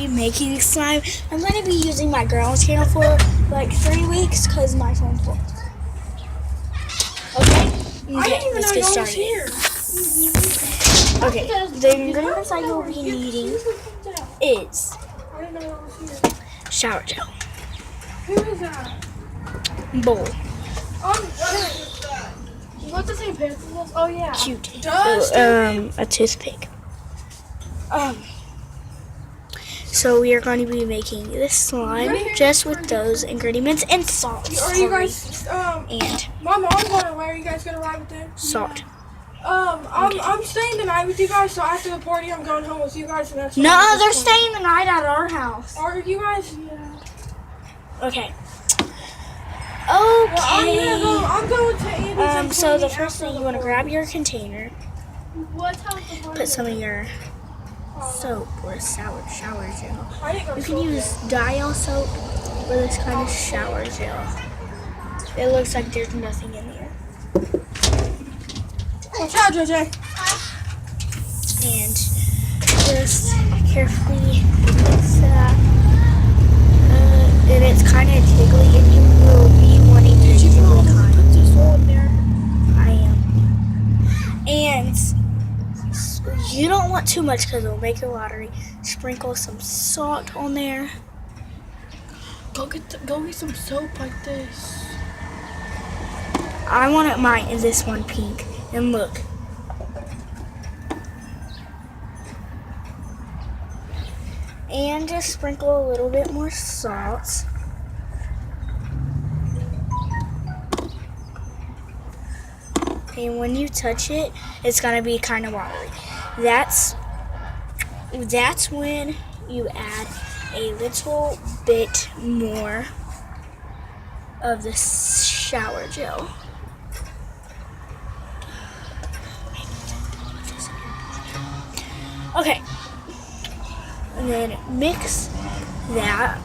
be making slime. I'm going to be using my grandma's channel for like 3 weeks because my phone's full. Okay? Let's get started. Okay, the ingredients I will be needing is shower gel, Who is that? bowl, What's the same pencil? Oh yeah. Q-tip, a toothpick. So we are going to be making this slime just with those ingredients and salt. Are you guys? And My mom's on her way. Are you guys gonna ride with them? salt. I'm staying the night with you guys. So after the party, I'm going home with you guys. And that's No, they're staying the night at our house. Are you guys? Yeah. Okay. Well, I'm going to Andy's. So the first thing, you want to grab your container, put some of your soap or shower gel. You can use Dial soap or this kind of shower gel. It looks like there's nothing in there. Watch out, JJ. And just carefully mix that. And it's kind of jiggly, and you will be wanting to jiggly kind. Put this hole in there. I am. And you don't want too much because it'll make it watery. Sprinkle some salt on there. Go get some soap like this. I want mine in this one pink. And look. And just sprinkle a little bit more salt. And when you touch it, it's gonna be kind of watery. That's when you add a little bit more of the shower gel. Okay. And then mix that.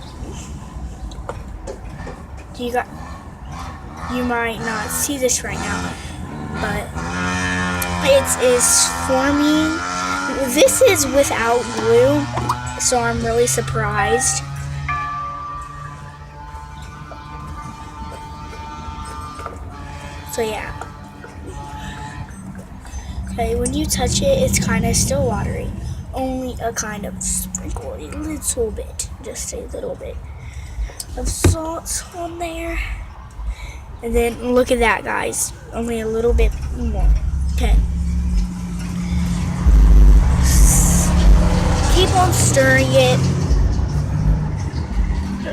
You might not see this right now, but it is forming. This is without glue, so I'm really surprised. So yeah. Okay, when you touch it, it's kind of still watery. Only a kind of sprinkle, a little bit, just a little bit of salt on there. And then look at that, guys. Only a little bit more. Okay. Keep on stirring it.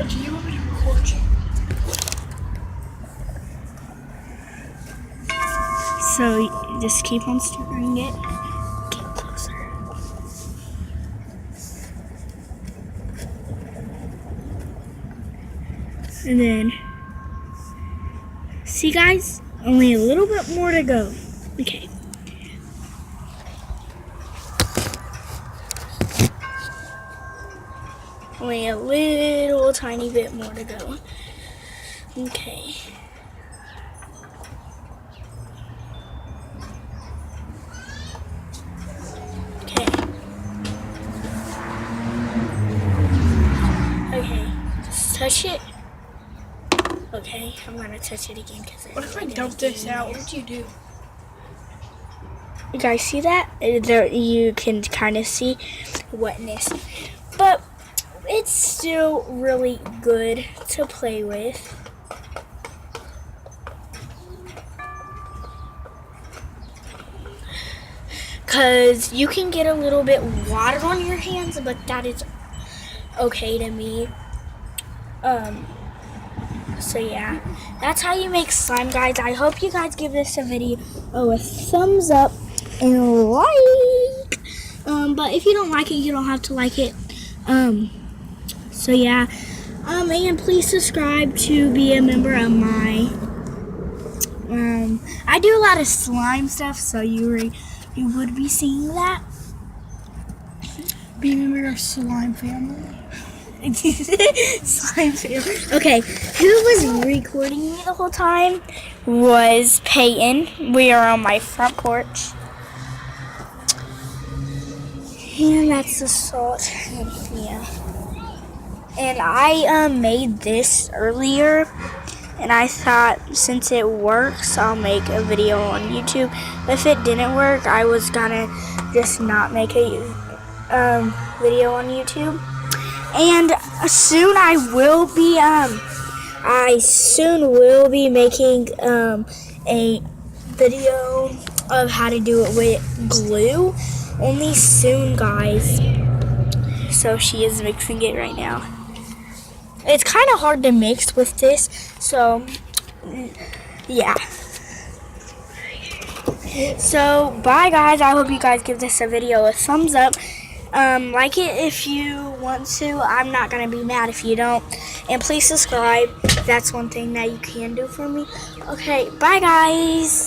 Do you want me to record you? So just keep on stirring it. Get closer. And then, see guys, only a little bit more to go. Okay. Only a little tiny bit more to go. Okay. Okay, just touch it. Okay, I'm gonna touch it again because What if I dump this out? What would you do? You guys see that? There, you can kind of see wetness, but it's still really good to play with. Because you can get a little bit water on your hands, but that is okay to me. So yeah, that's how you make slime, guys. I hope you guys give this a video a thumbs up and a like. But if you don't like it, you don't have to like it. So yeah, and please subscribe to be a member of my. I do a lot of slime stuff, so you would be seeing that. Be a member of Slime Family. Slime family. Okay, who was recording me the whole time was Peyton. We are on my front porch. And that's the salt. Yeah. And I made this earlier. And I thought since it works, I'll make a video on YouTube. If it didn't work, I was gonna just not make a video on YouTube. And soon I soon will be making a video of how to do it with glue. Only soon, guys. So she is mixing it right now. It's kind of hard to mix with this, so yeah. So bye guys, I hope you guys give this a video a thumbs up. Like it if you want to. I'm not gonna be mad if you don't. And please subscribe. That's one thing that you can do for me. Okay, bye guys.